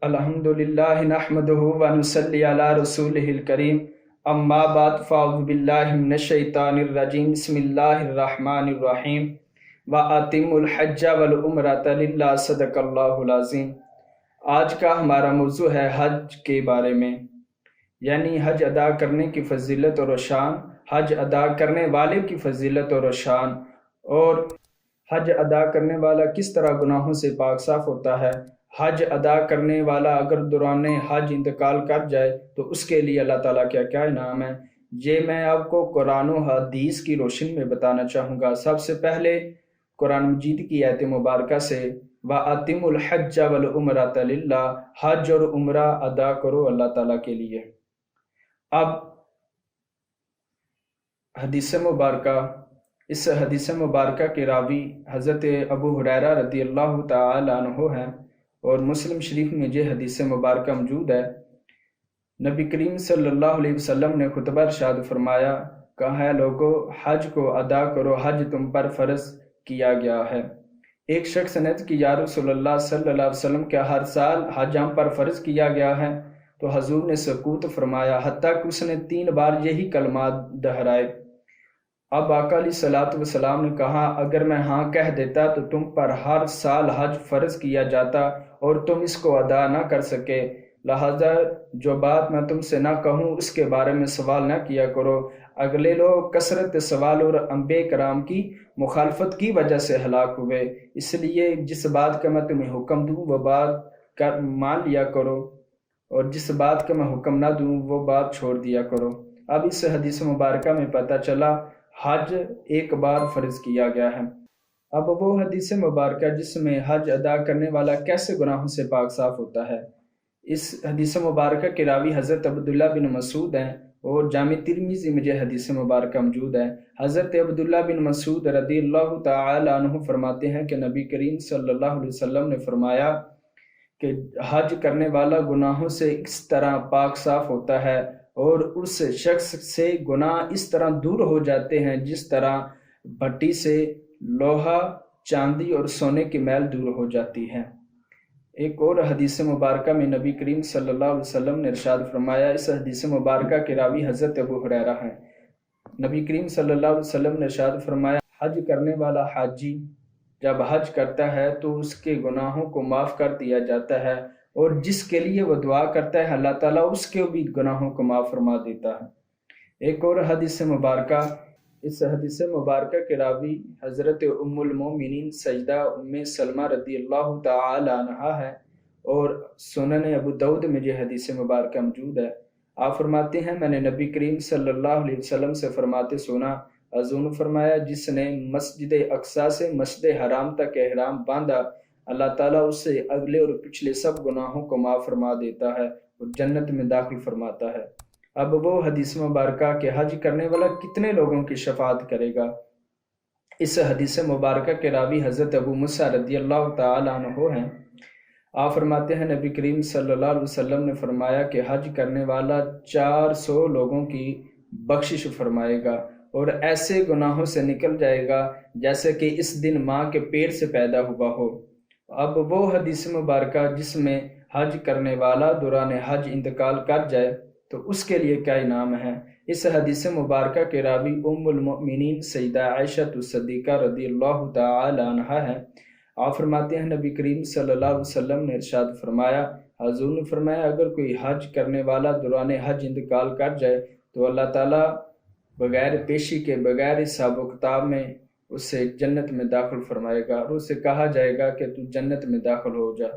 الحمدللہ نحمدہ ونصلی علی رسولہ الکریم اما بعد فاعوذ باللہ من الشیطان الرجیم بسم اللہ الرحمن الرحیم وَأَتِمُّ الْحَجَّ وَالْعُمْرَةَ لِلَّهِ صدق اللہ العظیم۔ آج کا ہمارا موضوع ہے حج کے بارے میں، یعنی حج ادا کرنے کی فضیلت اور شان، حج ادا کرنے والے کی فضیلت اور شان، اور حج ادا کرنے والا کس طرح گناہوں سے پاک صاف ہوتا ہے۔ حج ادا کرنے والا اگر دوران حج انتقال کر جائے تو اس کے لیے اللہ تعالیٰ کیا کیا انعام ہے، یہ میں آپ کو قرآن و حدیث کی روشنی میں بتانا چاہوں گا۔ سب سے پہلے قرآن مجید کی آیت مبارکہ سے وَأَتِمُّ الْحَجَّ وَالْعُمْرَةَ لِلَّهِ، حج اور عمرہ ادا کرو اللہ تعالیٰ کے لیے۔ اب حدیث مبارکہ، اس حدیث مبارکہ کے راوی حضرت ابو ہریرہ رضی اللہ تعالی عنہ ہیں، اور مسلم شریف میں یہ حدیث مبارکہ موجود ہے۔ نبی کریم صلی اللہ علیہ وسلم نے خطبہ ارشاد فرمایا، کہا ہے لوگو حج کو ادا کرو، حج تم پر فرض کیا گیا ہے۔ ایک شخص نے کہ یا رسول اللہ صلی اللہ علیہ وسلم کیا ہر سال حج ہم پر فرض کیا گیا ہے؟ تو حضور نے سکوت فرمایا، حتیٰ کہ اس نے 3 بار یہی کلمات دہرائے۔ اب آقا علیہ الصلوۃ والسلام نے کہا، اگر میں ہاں کہہ دیتا تو تم پر ہر سال حج فرض کیا جاتا اور تم اس کو ادا نہ کر سکے، لہذا جو بات میں تم سے نہ کہوں اس کے بارے میں سوال نہ کیا کرو۔ اگلے لوگ کثرت سوال اور انبیاء کرام کی مخالفت کی وجہ سے ہلاک ہوئے، اس لیے جس بات کا میں تمہیں حکم دوں وہ بات مان لیا کرو، اور جس بات کا میں حکم نہ دوں وہ بات چھوڑ دیا کرو۔ اب اس حدیث مبارکہ میں پتہ چلا حج ایک بار فرض کیا گیا ہے۔ اب وہ حدیث مبارکہ جس میں حج ادا کرنے والا کیسے گناہوں سے پاک صاف ہوتا ہے، اس حدیث مبارکہ کے راوی حضرت عبداللہ بن مسعود ہیں، اور جامع ترمذی میں یہ حدیث مبارکہ موجود ہے۔ حضرت عبداللہ بن مسعود رضی اللہ تعالی عنہ فرماتے ہیں کہ نبی کریم صلی اللہ علیہ وسلم نے فرمایا کہ حج کرنے والا گناہوں سے اس طرح پاک صاف ہوتا ہے اور اس شخص سے گناہ اس طرح دور ہو جاتے ہیں جس طرح بھٹی سے لوہا، چاندی اور سونے کی میل دور ہو جاتی ہے۔ ایک اور حدیث مبارکہ میں نبی کریم صلی اللہ علیہ وسلم نے ارشاد فرمایا، اس حدیث مبارکہ کے راوی حضرت ابو ہریرہ ہیں، نبی کریم صلی اللہ علیہ وسلم نے ارشاد فرمایا، حج کرنے والا حاجی جب حج کرتا ہے تو اس کے گناہوں کو معاف کر دیا جاتا ہے، اور جس کے لیے وہ دعا کرتا ہے اللہ تعالیٰ اس کے بھی گناہوں کو معاف فرما دیتا ہے۔ ایک اور حدیث مبارکہ، اس حدیث مبارکہ کے راوی حضرت ام المومنین سیدہ ام سلمہ رضی اللہ تعالی عنہا ہے، اور سنن ابو داؤد میں یہ حدیث مبارکہ موجود ہے۔ آپ فرماتے ہیں، میں نے نبی کریم صلی اللہ علیہ وسلم سے فرماتے سنا، حضور نے فرمایا، جس نے مسجد اقصی سے مسجد حرام تک احرام باندھا، اللہ تعالیٰ اس سے اگلے اور پچھلے سب گناہوں کو معاف فرما دیتا ہے اور جنت میں داخل فرماتا ہے۔ اب وہ حدیث مبارکہ کہ حج کرنے والا کتنے لوگوں کی شفاعت کرے گا، اس حدیث مبارکہ کے راوی حضرت ابو موسیٰ رضی اللہ تعالی عنہ ہیں۔ آپ فرماتے ہیں، نبی کریم صلی اللہ علیہ وسلم نے فرمایا کہ حج کرنے والا 400 لوگوں کی بخشش فرمائے گا اور ایسے گناہوں سے نکل جائے گا جیسے کہ اس دن ماں کے پیٹ سے پیدا ہوا ہو۔ اب وہ حدیث مبارکہ جس میں حج کرنے والا دوران حج انتقال کر جائے تو اس کے لیے کیا انعام ہے، اس حدیث مبارکہ کے راوی ام المؤمنین سیدہ عائشہ صدیقہ رضی اللہ تعالی عنہا ہے۔ آپ فرماتے ہیں، نبی کریم صلی اللہ علیہ وسلم نے ارشاد فرمایا، حضور نے فرمایا، اگر کوئی حج کرنے والا دوران حج انتقال کر جائے تو اللہ تعالیٰ بغیر پیشی کے، بغیر حساب و کتاب میں اسے جنت میں داخل فرمائے گا، اور اسے کہا جائے گا کہ تو جنت میں داخل ہو جا۔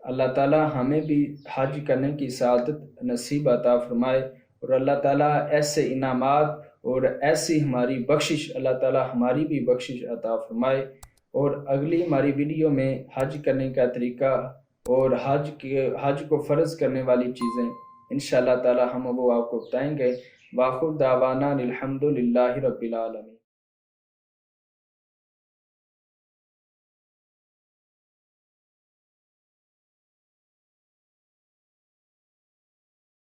اللہ تعالیٰ ہمیں بھی حج کرنے کی سعادت نصیب عطا فرمائے، اور اللہ تعالیٰ ایسے انعامات اور ایسی ہماری بخشش، اللہ تعالیٰ ہماری بھی بخشش عطا فرمائے۔ اور اگلی ہماری ویڈیو میں حج کرنے کا طریقہ اور حج کو فرض کرنے والی چیزیں انشاءاللہ تعالیٰ ہم وہ آپ کو بتائیں گے۔ وآخر دعوانا الحمد للہ رب العالمین۔